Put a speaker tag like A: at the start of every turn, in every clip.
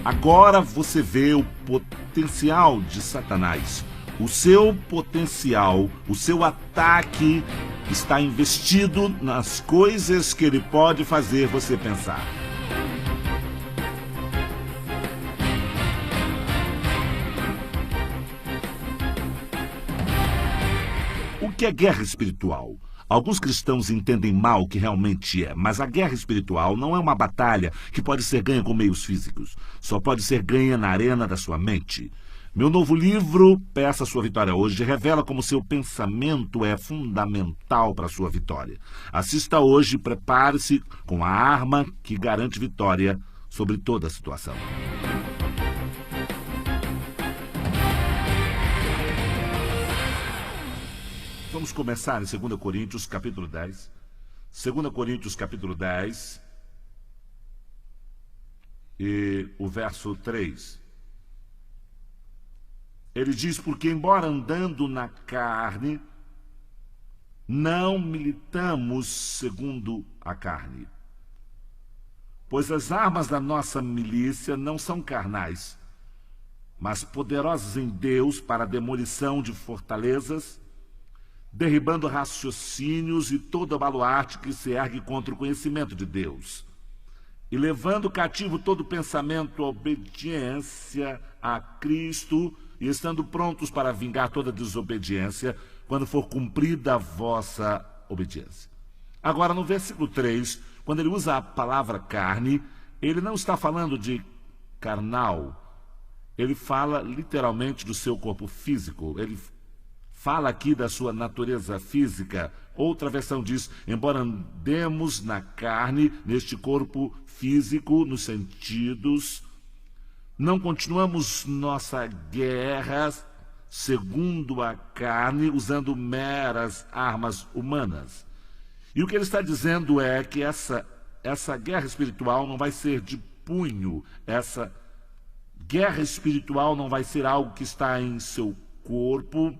A: Agora você vê o potencial de Satanás. O seu potencial, o seu ataque está investido nas coisas que ele pode fazer você pensar. O que é guerra espiritual? Alguns cristãos entendem mal o que realmente é, mas a guerra espiritual não é uma batalha que pode ser ganha com meios físicos. Só pode ser ganha na arena da sua mente. Meu novo livro, Peça Sua Vitória Hoje, revela como seu pensamento é fundamental para a sua vitória. Assista hoje e prepare-se com a arma que garante vitória sobre toda a situação. Vamos começar em 2 Coríntios, capítulo 10. 2 Coríntios, capítulo 10, e o verso 3. Ele diz, porque embora andando na carne, não militamos segundo a carne. Pois as armas da nossa milícia não são carnais, mas poderosas em Deus para a demolição de fortalezas, derribando raciocínios e todo baluarte que se ergue contra o conhecimento de Deus, e levando cativo todo pensamento à obediência a Cristo, e estando prontos para vingar toda desobediência, quando for cumprida a vossa obediência. Agora, no versículo 3, quando ele usa a palavra carne, ele não está falando de carnal, ele fala literalmente do seu corpo físico, ele fala aqui da sua natureza física. Outra versão diz, embora andemos na carne, neste corpo físico, nos sentidos, não continuamos nossa guerra segundo a carne, usando meras armas humanas. E o que ele está dizendo é que essa guerra espiritual não vai ser de punho, essa guerra espiritual não vai ser algo que está em seu corpo.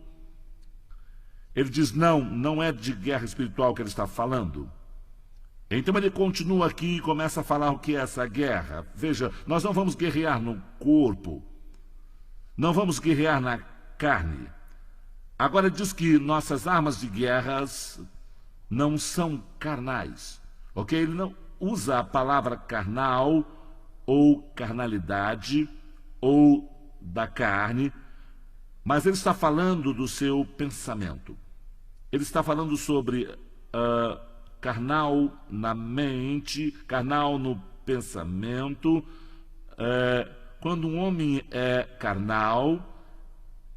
A: Ele diz, não é de guerra espiritual que ele está falando. Então ele continua aqui e começa a falar o que é essa guerra. Veja, nós não vamos guerrear no corpo, não vamos guerrear na carne. Agora ele diz que nossas armas de guerras não são carnais, ok? Ele não usa a palavra carnal ou carnalidade ou da carne, mas ele está falando do seu pensamento. Ele está falando sobre carnal na mente, carnal no pensamento. Quando um homem é carnal,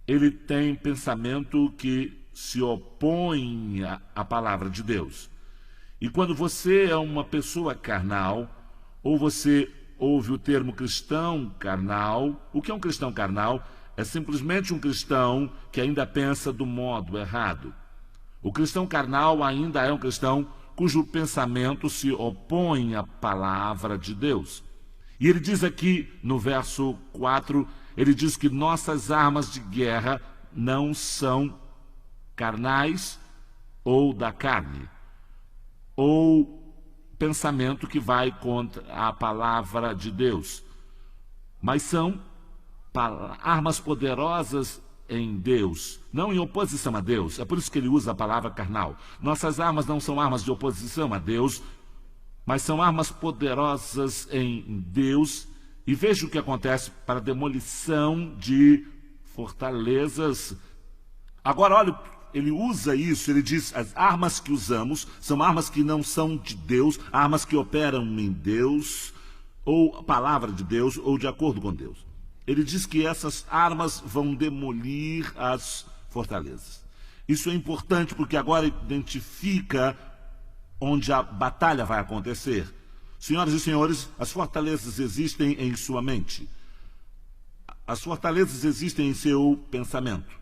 A: ele tem pensamento que se opõe à palavra de Deus. E quando você é uma pessoa carnal, ou você ouve o termo cristão carnal, o que é um cristão carnal? É simplesmente um cristão que ainda pensa do modo errado. O cristão carnal ainda é um cristão cujo pensamento se opõe à palavra de Deus. E ele diz aqui no verso 4, ele diz que nossas armas de guerra não são carnais ou da carne, ou pensamento que vai contra a palavra de Deus, mas são armas poderosas em Deus, não em oposição a Deus. É por isso que ele usa a palavra carnal. Nossas armas não são armas de oposição a Deus, mas são armas poderosas em Deus. E veja o que acontece para a demolição de fortalezas. Agora, olha, ele usa isso, ele diz, as armas que usamos são armas que não são de Deus, armas que operam em Deus, ou a palavra de Deus, ou de acordo com Deus. Ele diz que essas armas vão demolir as fortalezas. Isso é importante porque agora identifica onde a batalha vai acontecer. Senhoras e senhores, as fortalezas existem em sua mente. As fortalezas existem em seu pensamento.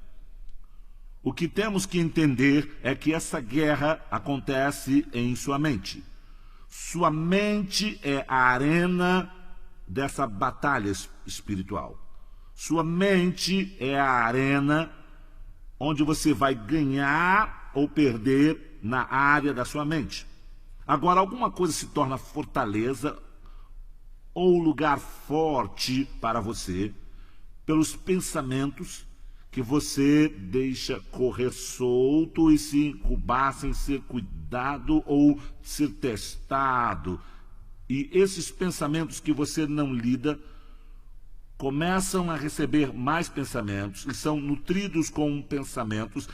A: O que temos que entender é que essa guerra acontece em sua mente. Sua mente é a arena dessa batalha espiritual. Sua mente é a arena onde você vai ganhar ou perder na área da sua mente. Agora, alguma coisa se torna fortaleza ou lugar forte para você pelos pensamentos que você deixa correr solto e se incubar sem ser cuidado ou ser testado. E esses pensamentos que você não lida começam a receber mais pensamentos e são nutridos com pensamentos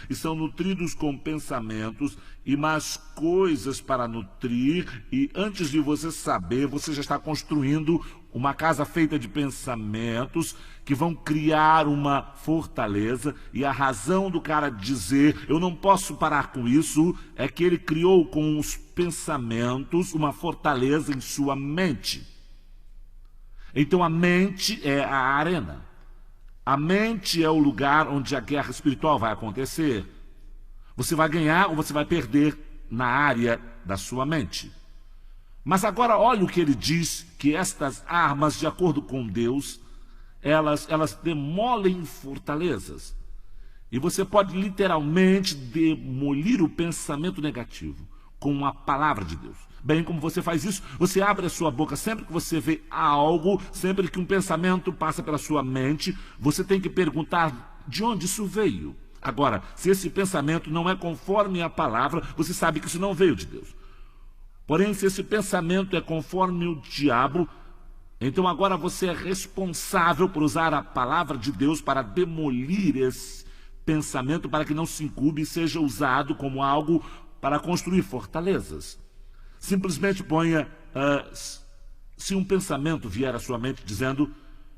A: e mais coisas para nutrir, e antes de você saber, você já está construindo uma casa feita de pensamentos que vão criar uma fortaleza. E a razão do cara dizer eu não posso parar com isso é que ele criou com os pensamentos uma fortaleza em sua mente. Então a mente é a arena. A mente é o lugar onde a guerra espiritual vai acontecer. Você vai ganhar ou você vai perder na área da sua mente. Mas agora olha o que ele diz, que estas armas, de acordo com Deus, elas demolem fortalezas. E você pode literalmente demolir o pensamento negativo com a palavra de Deus. Bem, como você faz isso? Você abre a sua boca sempre que você vê algo, sempre que um pensamento passa pela sua mente, você tem que perguntar de onde isso veio. Agora, se esse pensamento não é conforme a palavra, você sabe que isso não veio de Deus. Porém, se esse pensamento é conforme o diabo, então agora você é responsável por usar a palavra de Deus para demolir esse pensamento, para que não se incube e seja usado como algo para construir fortalezas. Simplesmente ponha, se um pensamento vier à sua mente dizendo,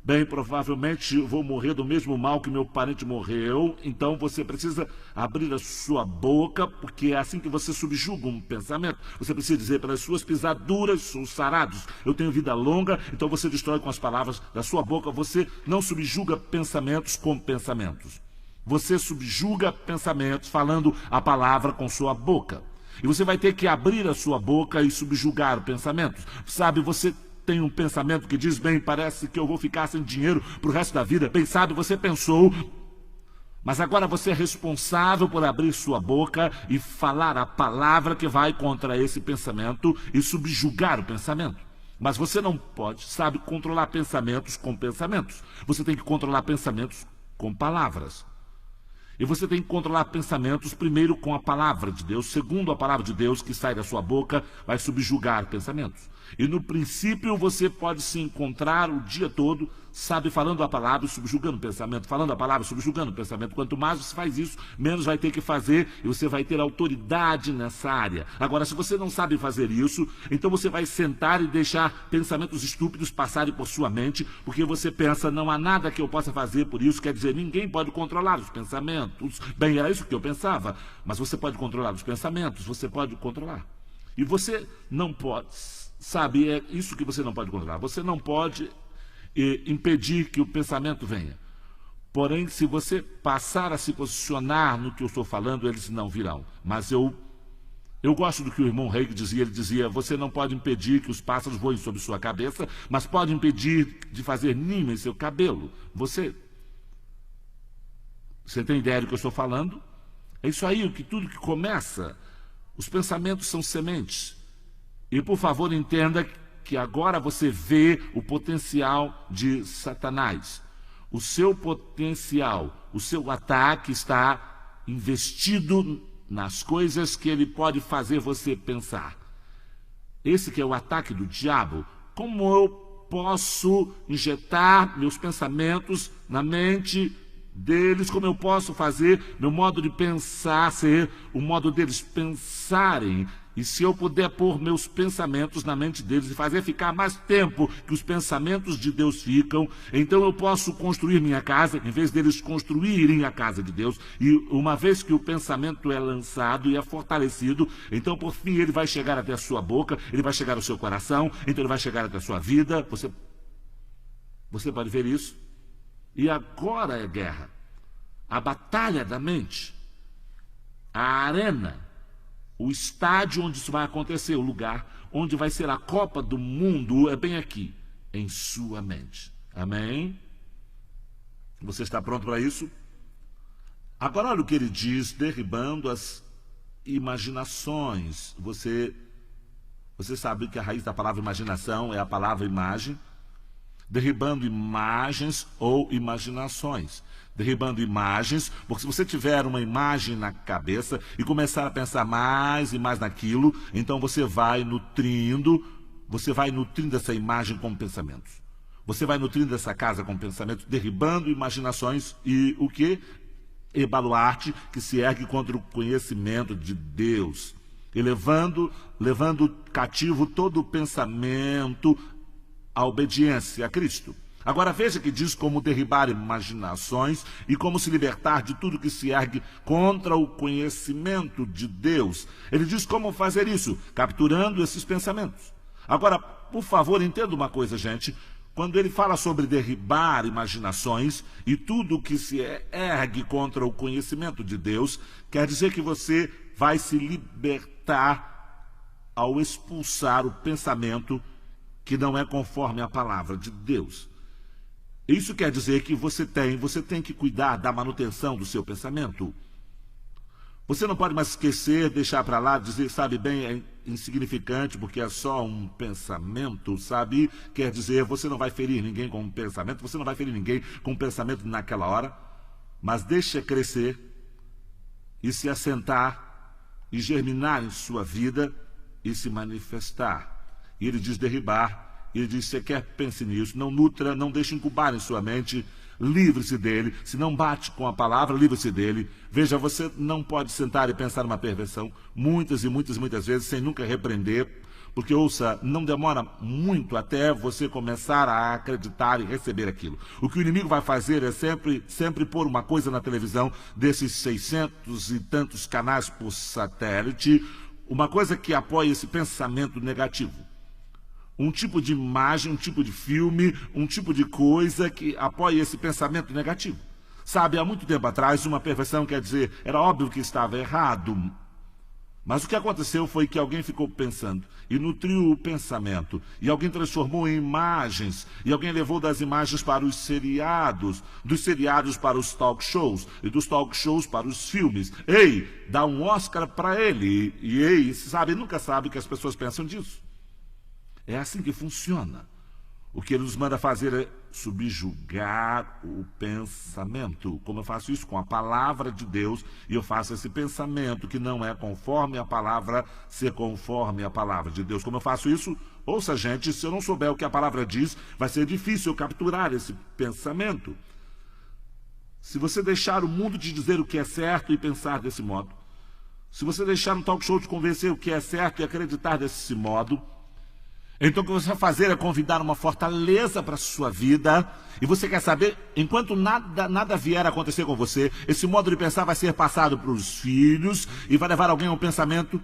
A: bem, provavelmente eu vou morrer do mesmo mal que meu parente morreu, então você precisa abrir a sua boca, porque é assim que você subjuga um pensamento. Você precisa dizer, pelas suas pisaduras sou sarados, eu tenho vida longa, então você destrói com as palavras da sua boca. Você não subjuga pensamentos com pensamentos. Você subjuga pensamentos falando a palavra com sua boca. E você vai ter que abrir a sua boca e subjugar pensamentos. Sabe, você tem um pensamento que diz, bem, parece que eu vou ficar sem dinheiro para o resto da vida. Bem, sabe, você pensou, mas agora você é responsável por abrir sua boca e falar a palavra que vai contra esse pensamento e subjugar o pensamento. Mas você não pode, sabe, controlar pensamentos com pensamentos. Você tem que controlar pensamentos com palavras. E você tem que controlar pensamentos primeiro com a palavra de Deus, segundo a palavra de Deus que sai da sua boca, vai subjugar pensamentos. E no princípio você pode se encontrar o dia todo, sabe, falando a palavra e subjugando o pensamento, falando a palavra e subjugando o pensamento. Quanto mais você faz isso, menos vai ter que fazer e você vai ter autoridade nessa área. Agora, se você não sabe fazer isso, então você vai sentar e deixar pensamentos estúpidos passarem por sua mente, porque você pensa, não há nada que eu possa fazer por isso, quer dizer, ninguém pode controlar os pensamentos. Bem, era isso que eu pensava, mas você pode controlar os pensamentos, você pode controlar. E você não pode, sabe, é isso que você não pode controlar. Você não pode impedir que o pensamento venha. Porém, se você passar a se posicionar no que eu estou falando, eles não virão. Mas eu gosto do que o irmão Reig dizia. Ele dizia, você não pode impedir que os pássaros voem sobre sua cabeça, mas pode impedir de fazer ninho em seu cabelo. Você tem ideia do que eu estou falando? É isso aí, que tudo que começa, os pensamentos são sementes. E por favor entenda que agora você vê o potencial de Satanás. O seu potencial, o seu ataque está investido nas coisas que ele pode fazer você pensar. Esse que é o ataque do diabo. Como eu posso injetar meus pensamentos na mente deles, como eu posso fazer meu modo de pensar ser o modo deles pensarem, e se eu puder pôr meus pensamentos na mente deles e fazer ficar mais tempo que os pensamentos de Deus ficam, então eu posso construir minha casa, em vez deles construírem a casa de Deus. E uma vez que o pensamento é lançado e é fortalecido, então por fim ele vai chegar até a sua boca, ele vai chegar ao seu coração, então ele vai chegar até a sua vida. Você pode ver isso? E agora é guerra. A batalha da mente, a arena, o estádio onde isso vai acontecer, o lugar onde vai ser a Copa do Mundo, é bem aqui, em sua mente. Amém? Você está pronto para isso? Agora olha o que ele diz, derribando as imaginações. Você Você sabe que a raiz da palavra imaginação é a palavra imagem, derribando imagens ou imaginações. Derribando imagens, porque se você tiver uma imagem na cabeça e começar a pensar mais e mais naquilo, então você vai nutrindo essa imagem com pensamentos. Você vai nutrindo essa casa com pensamentos, derribando imaginações e o que? E baluarte que se ergue contra o conhecimento de Deus, e levando cativo todo o pensamento à obediência a Cristo. Agora veja que diz como derribar imaginações e como se libertar de tudo que se ergue contra o conhecimento de Deus. Ele diz como fazer isso, capturando esses pensamentos. Agora, por favor, entenda uma coisa, gente. Quando ele fala sobre derribar imaginações e tudo que se ergue contra o conhecimento de Deus, quer dizer que você vai se libertar ao expulsar o pensamento que não é conforme a palavra de Deus. Isso quer dizer que você tem que cuidar da manutenção do seu pensamento. Você não pode mais esquecer, deixar para lá, dizer, sabe bem, é insignificante porque é só um pensamento, sabe? Quer dizer, você não vai ferir ninguém com um pensamento, você não vai ferir ninguém com um pensamento naquela hora, mas deixa crescer e se assentar e germinar em sua vida e se manifestar. E ele diz derribar. Ele diz, você quer, pense nisso, não nutra, não deixe incubar em sua mente, livre-se dele. Se não bate com a palavra, livre-se dele. Veja, você não pode sentar e pensar numa perversão muitas vezes, sem nunca repreender, porque, ouça, não demora muito até você começar a acreditar e receber aquilo. O que o inimigo vai fazer é sempre pôr uma coisa na televisão, desses 600 e tantos canais por satélite, uma coisa que apoia esse pensamento negativo. Um tipo de imagem, um tipo de filme, um tipo de coisa que apoia esse pensamento negativo. Sabe, há muito tempo atrás, uma perversão, quer dizer, era óbvio que estava errado. Mas o que aconteceu foi que alguém ficou pensando e nutriu o pensamento. E alguém transformou em imagens. E alguém levou das imagens para os seriados, dos seriados para os talk shows, e dos talk shows para os filmes. Ei, dá um Oscar para ele. E ei, sabe, nunca sabe o que as pessoas pensam disso. É assim que funciona. O que ele nos manda fazer é subjugar o pensamento. Como eu faço isso com a palavra de Deus, e eu faço esse pensamento que não é conforme a palavra, ser conforme a palavra de Deus. Como eu faço isso? Ouça, gente, se eu não souber o que a palavra diz, vai ser difícil eu capturar esse pensamento. Se você deixar o mundo te dizer o que é certo e pensar desse modo, se você deixar um talk show te convencer o que é certo e acreditar desse modo, então o que você vai fazer é convidar uma fortaleza para a sua vida. E você quer saber, enquanto nada vier a acontecer com você, esse modo de pensar vai ser passado para os filhos e vai levar alguém a um pensamento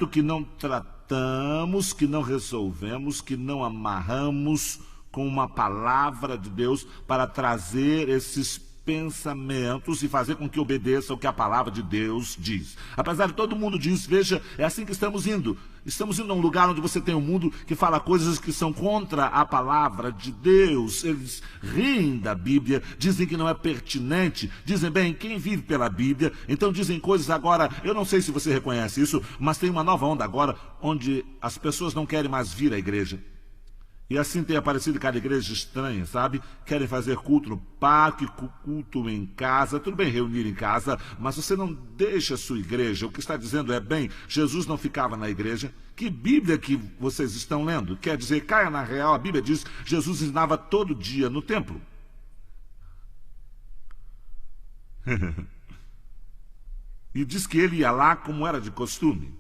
A: que não tratamos, que não resolvemos, que não amarramos com uma palavra de Deus para trazer esses pensamentos e fazer com que obedeça o que a palavra de Deus diz. Apesar de todo mundo diz, veja, é assim que estamos indo. Estamos indo a um lugar onde você tem um mundo que fala coisas que são contra a palavra de Deus. Eles riem da Bíblia, dizem que não é pertinente, dizem, bem, quem vive pela Bíblia, então dizem coisas agora, eu não sei se você reconhece isso, mas tem uma nova onda agora, onde as pessoas não querem mais vir à igreja. E assim tem aparecido cada igreja estranha, sabe? Querem fazer culto no parque, culto em casa. Tudo bem reunir em casa, mas você não deixa a sua igreja. O que está dizendo é, bem, Jesus não ficava na igreja. Que Bíblia que vocês estão lendo? Quer dizer, caia na real, a Bíblia diz que Jesus ensinava todo dia no templo. E diz que ele ia lá como era de costume.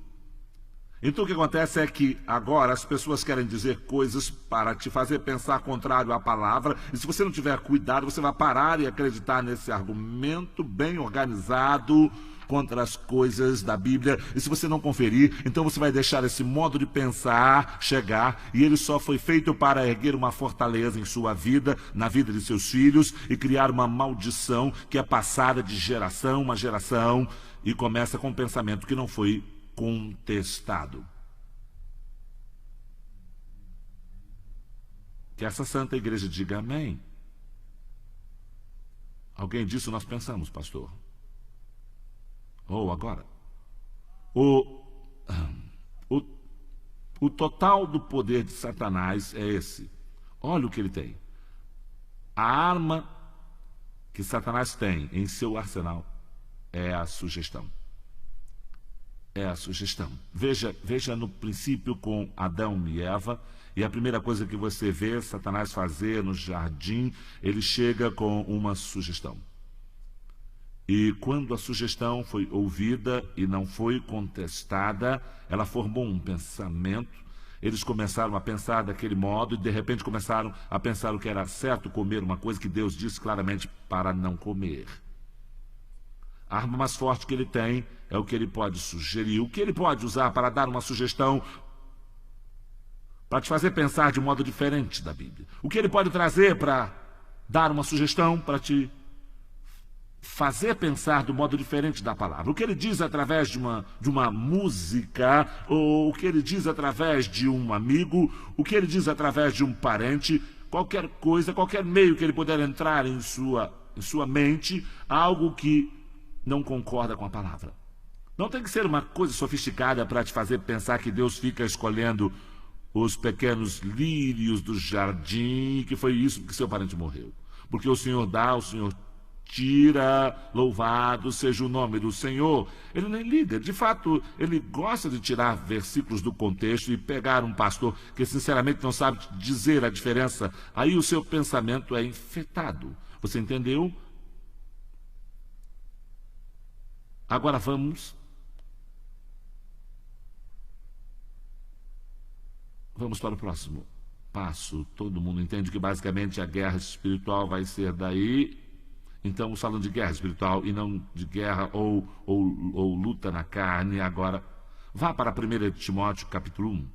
A: Então o que acontece é que agora as pessoas querem dizer coisas para te fazer pensar contrário à palavra, e se você não tiver cuidado, você vai parar e acreditar nesse argumento bem organizado contra as coisas da Bíblia, e se você não conferir, então você vai deixar esse modo de pensar chegar, e ele só foi feito para erguer uma fortaleza em sua vida, na vida de seus filhos, e criar uma maldição que é passada de geração a geração, e começa com um pensamento que não foi contestado. Que essa santa igreja diga amém. Alguém disso nós pensamos, pastor. Ou agora. O total do poder de Satanás é esse. Olha o que ele tem. A arma que Satanás tem em seu arsenal é a sugestão. É a sugestão. Veja no princípio com Adão e Eva, e a primeira coisa que você vê Satanás fazer no jardim, ele chega com uma sugestão. E quando a sugestão foi ouvida e não foi contestada, ela formou um pensamento. Eles começaram a pensar daquele modo e de repente começaram a pensar o que era certo comer, uma coisa que Deus disse claramente para não comer. A arma mais forte que ele tem é o que ele pode sugerir, o que ele pode usar para dar uma sugestão, para te fazer pensar de modo diferente da Bíblia. O que ele pode trazer para dar uma sugestão, para te fazer pensar do modo diferente da palavra. O que ele diz através de uma música, ou o que ele diz através de um amigo, o que ele diz através de um parente, qualquer coisa, qualquer meio que ele puder entrar em sua mente, algo que não concorda com a palavra. Não tem que ser uma coisa sofisticada para te fazer pensar que Deus fica escolhendo os pequenos lírios do jardim, que foi isso que seu parente morreu. Porque o Senhor dá, o Senhor tira, louvado seja o nome do Senhor. Ele nem liga. De fato, ele gosta de tirar versículos do contexto e pegar um pastor que sinceramente não sabe dizer a diferença. Aí o seu pensamento é infectado. Você entendeu? Agora vamos para o próximo passo. Todo mundo entende que basicamente a guerra espiritual vai ser daí. Então, estamos falando de guerra espiritual e não de guerra ou luta na carne. Agora, vá para 1 Timóteo capítulo 1.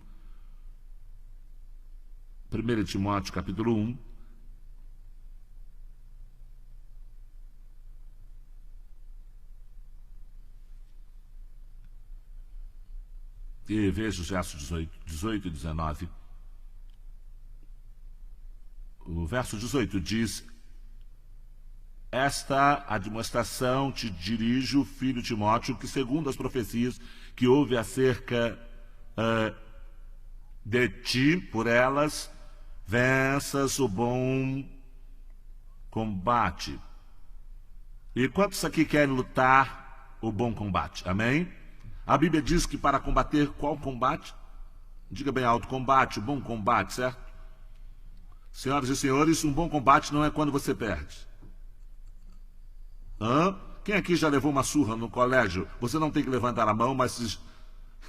A: 1 Timóteo capítulo 1. E veja os versos 18 e 19. O verso 18 diz: esta admoestação te dirijo, filho Timóteo, que segundo as profecias que houve acerca de ti, por elas, venças o bom combate. E quantos aqui querem lutar o bom combate? Amém? A Bíblia diz que para combater qual combate? Diga bem alto, combate, o bom combate, certo? Senhoras e senhores, um bom combate não é quando você perde. Quem aqui já levou uma surra no colégio? Você não tem que levantar a mão, mas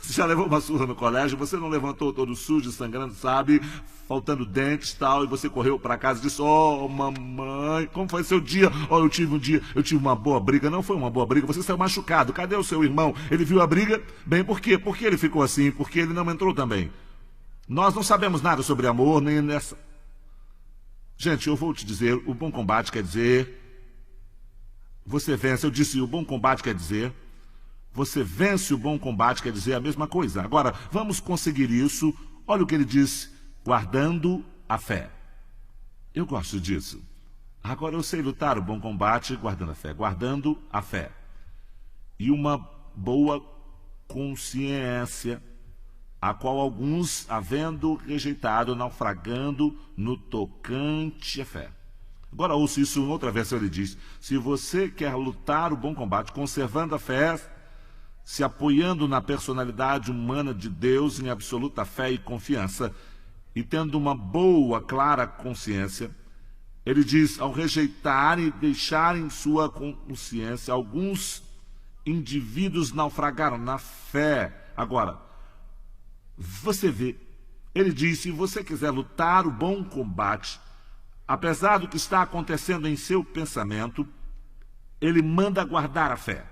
A: se já levou uma surra no colégio, você não levantou todo sujo, sangrando, sabe? Faltando dentes e tal, e você correu para casa e disse: oh, mamãe, como foi seu dia? Oh, eu tive uma boa briga. Não foi uma boa briga, você saiu machucado. Cadê o seu irmão? Ele viu a briga? Bem, por quê? Por que ele ficou assim? Porque ele não entrou também. Nós não sabemos nada sobre amor, nem nessa... Gente, eu vou te dizer, o bom combate quer dizer... Você vence, eu disse, o bom combate quer dizer... Você vence o bom combate, quer dizer a mesma coisa. Agora, vamos conseguir isso. Olha o que ele diz, guardando a fé. Eu gosto disso. Agora eu sei lutar o bom combate guardando a fé. Guardando a fé. E uma boa consciência, a qual alguns, havendo rejeitado, naufragando no tocante à fé. Agora ouça isso em outra versão, ele diz: se você quer lutar o bom combate, conservando a fé, se apoiando na personalidade humana de Deus em absoluta fé e confiança, e tendo uma boa, clara consciência, ele diz, ao rejeitarem e deixarem sua consciência, alguns indivíduos naufragaram na fé. Agora, você vê, ele diz, se você quiser lutar o bom combate, apesar do que está acontecendo em seu pensamento, ele manda guardar a fé.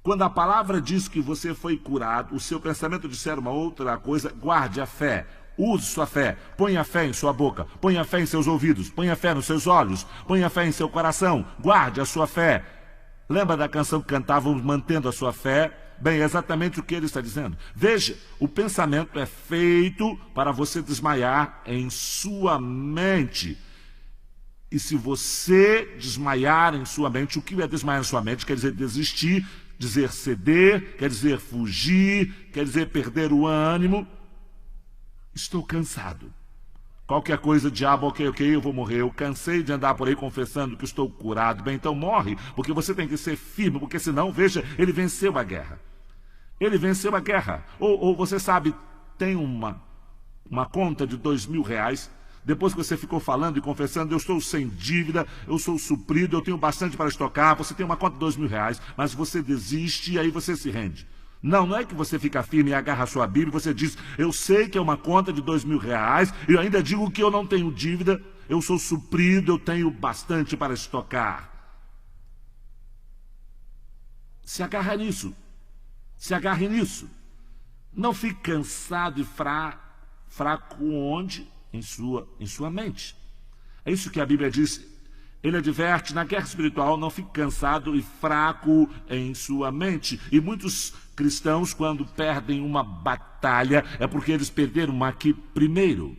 A: Quando a palavra diz que você foi curado, o seu pensamento disser uma outra coisa, guarde a fé. Use sua fé. Ponha a fé em sua boca. Ponha a fé em seus ouvidos. Ponha a fé nos seus olhos. Ponha a fé em seu coração. Guarde a sua fé. Lembra da canção que cantávamos, mantendo a sua fé? Bem, é exatamente o que ele está dizendo. Veja, o pensamento é feito para você desmaiar em sua mente. E se você desmaiar em sua mente, o que é desmaiar em sua mente? Quer dizer desistir, dizer ceder, quer dizer fugir, quer dizer perder o ânimo. Estou cansado. Qualquer coisa, diabo, ok, eu vou morrer. Eu cansei de andar por aí confessando que estou curado. Bem, então morre, porque você tem que ser firme, porque senão, veja, ele venceu a guerra. Ele venceu a guerra. Ou você sabe, tem uma conta de R$ 2.000. Depois que você ficou falando e confessando, eu estou sem dívida, eu sou suprido, eu tenho bastante para estocar, você tem uma conta de R$ 2.000, mas você desiste e aí você se rende. Não é que você fica firme e agarra a sua Bíblia e você diz, eu sei que é uma conta de R$ 2.000, e eu ainda digo que eu não tenho dívida, eu sou suprido, eu tenho bastante para estocar. Se agarra nisso. Se agarre nisso. Não fique cansado e fraco onde? Em sua mente. É isso que a Bíblia diz. Ele adverte, na guerra espiritual, não fique cansado e fraco em sua mente. E muitos cristãos, quando perdem uma batalha, é porque eles perderam aqui primeiro.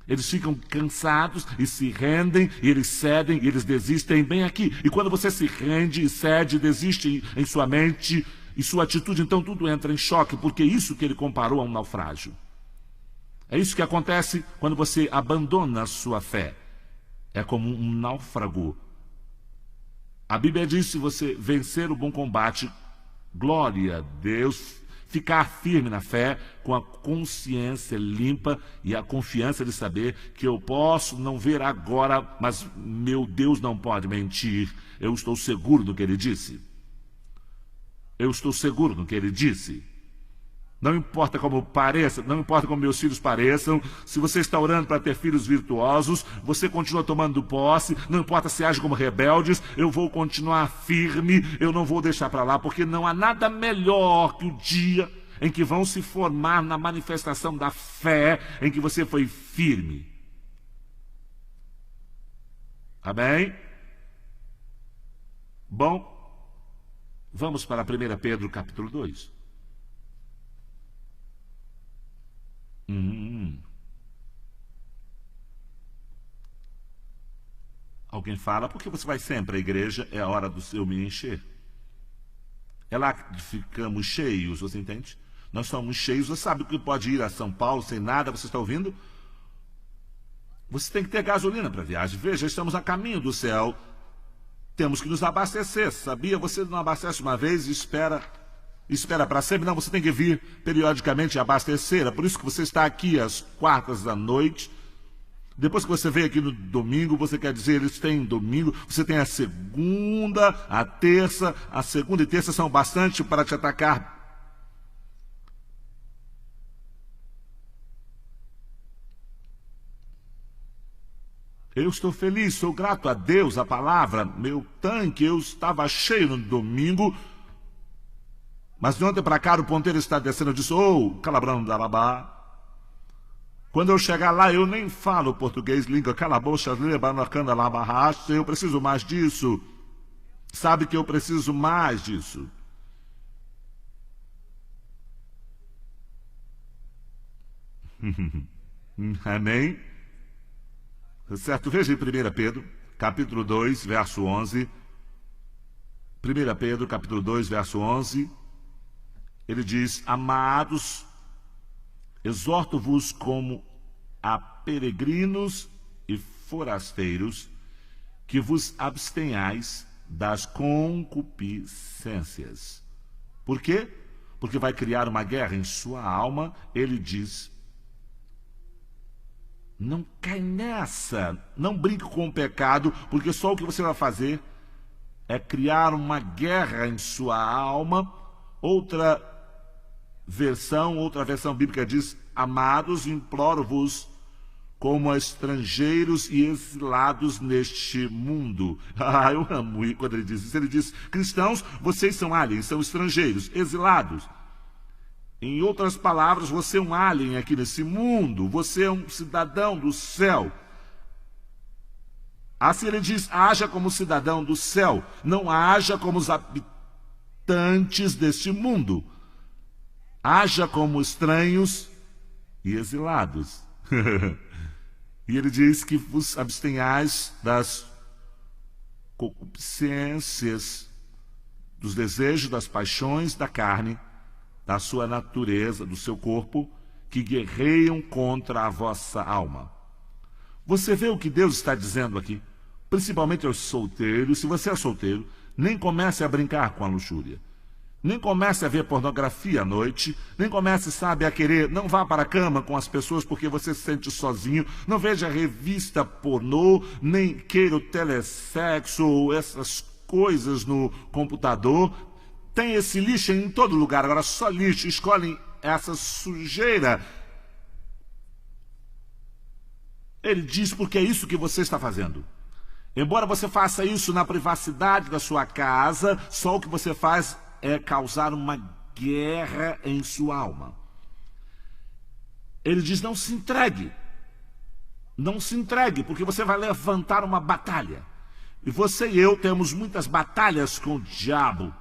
A: Eles ficam cansados e se rendem, e eles cedem, e eles desistem bem aqui. E quando você se rende e cede, desiste em sua mente e sua atitude, então tudo entra em choque, porque é isso que ele comparou a um naufrágio. É isso que acontece quando você abandona a sua fé. É como um náufrago. A Bíblia diz, se você vencer o bom combate, glória a Deus, ficar firme na fé, com a consciência limpa e a confiança de saber que eu posso não ver agora, mas meu Deus não pode mentir. Eu estou seguro do que ele disse. Eu estou seguro do que ele disse. Não importa como pareça, não importa como meus filhos pareçam, se você está orando para ter filhos virtuosos, você continua tomando posse, não importa se age como rebeldes, eu vou continuar firme, eu não vou deixar para lá, porque não há nada melhor que o dia em que vão se formar na manifestação da fé, em que você foi firme. Amém? Bom, vamos para 1 Pedro capítulo 2. Alguém fala, porque você vai sempre à igreja, é a hora do seu me encher. É lá que ficamos cheios, você entende? Nós somos cheios, você sabe que pode ir a São Paulo sem nada, você está ouvindo? Você tem que ter gasolina para a viagem. Veja, estamos a caminho do céu, temos que nos abastecer, sabia? Você não abastece uma vez e espera para sempre, não, você tem que vir periodicamente abastecer. É por isso que você está aqui às quartas da noite. Depois que você veio aqui no domingo, você quer dizer, eles têm domingo, você tem a segunda, a terça, a segunda e terça são bastante para te atacar. Eu estou feliz, sou grato a Deus, a palavra, meu tanque, eu estava cheio no domingo, mas de ontem para cá o ponteiro está descendo, eu disse, calabrão da babá. Quando eu chegar lá, eu nem falo português, língua calabouça, lebanocanda, labarracha, eu preciso mais disso. Sabe que eu preciso mais disso. Amém? Certo? Veja em 1 Pedro, capítulo 2, verso 11. 1 Pedro, capítulo 2, verso 11. Ele diz, amados, exorto-vos como a peregrinos e forasteiros, que vos abstenhais das concupiscências. Por quê? Porque vai criar uma guerra em sua alma. Ele diz, não cai nessa, não brinque com o pecado, porque só o que você vai fazer é criar uma guerra em sua alma. Outra versão bíblica diz, amados, imploro-vos como estrangeiros e exilados neste mundo. Eu amo quando ele diz isso. Ele diz, cristãos, vocês são aliens, são estrangeiros, exilados. Em outras palavras, você é um alien aqui nesse mundo, você é um cidadão do céu. Assim ele diz, haja como cidadão do céu, não haja como os habitantes deste mundo. Haja como estranhos e exilados. E ele diz que vos abstenhais das concupiscências, dos desejos, das paixões da carne, da sua natureza, do seu corpo, que guerreiam contra a vossa alma. Você vê o que Deus está dizendo aqui? Principalmente aos solteiros. Se você é solteiro, nem comece a brincar com a luxúria. Nem comece a ver pornografia à noite, nem comece, sabe, a querer, não vá para a cama com as pessoas porque você se sente sozinho, não veja revista pornô, nem queira o telesexo ou essas coisas no computador. Tem esse lixo em todo lugar, agora só lixo, escolhem essa sujeira. Ele diz porque é isso que você está fazendo. Embora você faça isso na privacidade da sua casa, só o que você faz é causar uma guerra em sua alma. Ele diz, não se entregue. Não se entregue, porque você vai levantar uma batalha. E você e eu temos muitas batalhas com o diabo.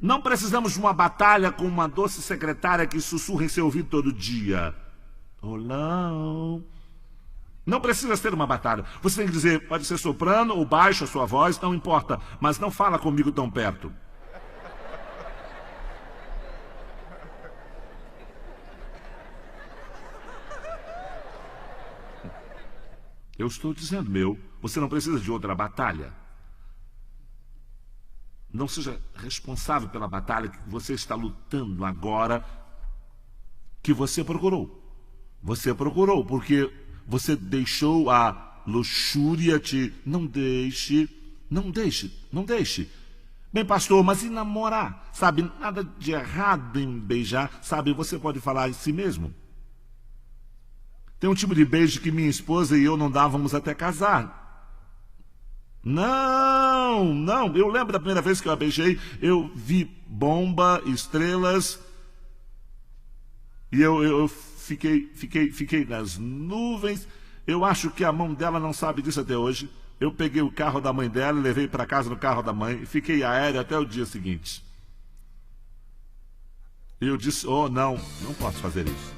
A: Não precisamos de uma batalha com uma doce secretária que sussurra em seu ouvido todo dia. Olá. Não precisa ter uma batalha. Você tem que dizer, pode ser soprano ou baixo a sua voz, não importa, mas não fala comigo tão perto. Eu estou dizendo, você não precisa de outra batalha. Não seja responsável pela batalha que você está lutando agora, que você procurou. Você procurou, porque você deixou a luxúria te... Não deixe. Bem, pastor, mas e namorar? Sabe, nada de errado em beijar. Sabe, você pode falar em si mesmo. Tem um tipo de beijo que minha esposa e eu não dávamos até casar. Não. Eu lembro da primeira vez que eu a beijei, eu vi bomba, estrelas, e eu fiquei nas nuvens. Eu acho que a mão dela não sabe disso até hoje. Eu peguei o carro da mãe dela e levei para casa no carro da mãe, e fiquei aéreo até o dia seguinte. E eu disse, não posso fazer isso.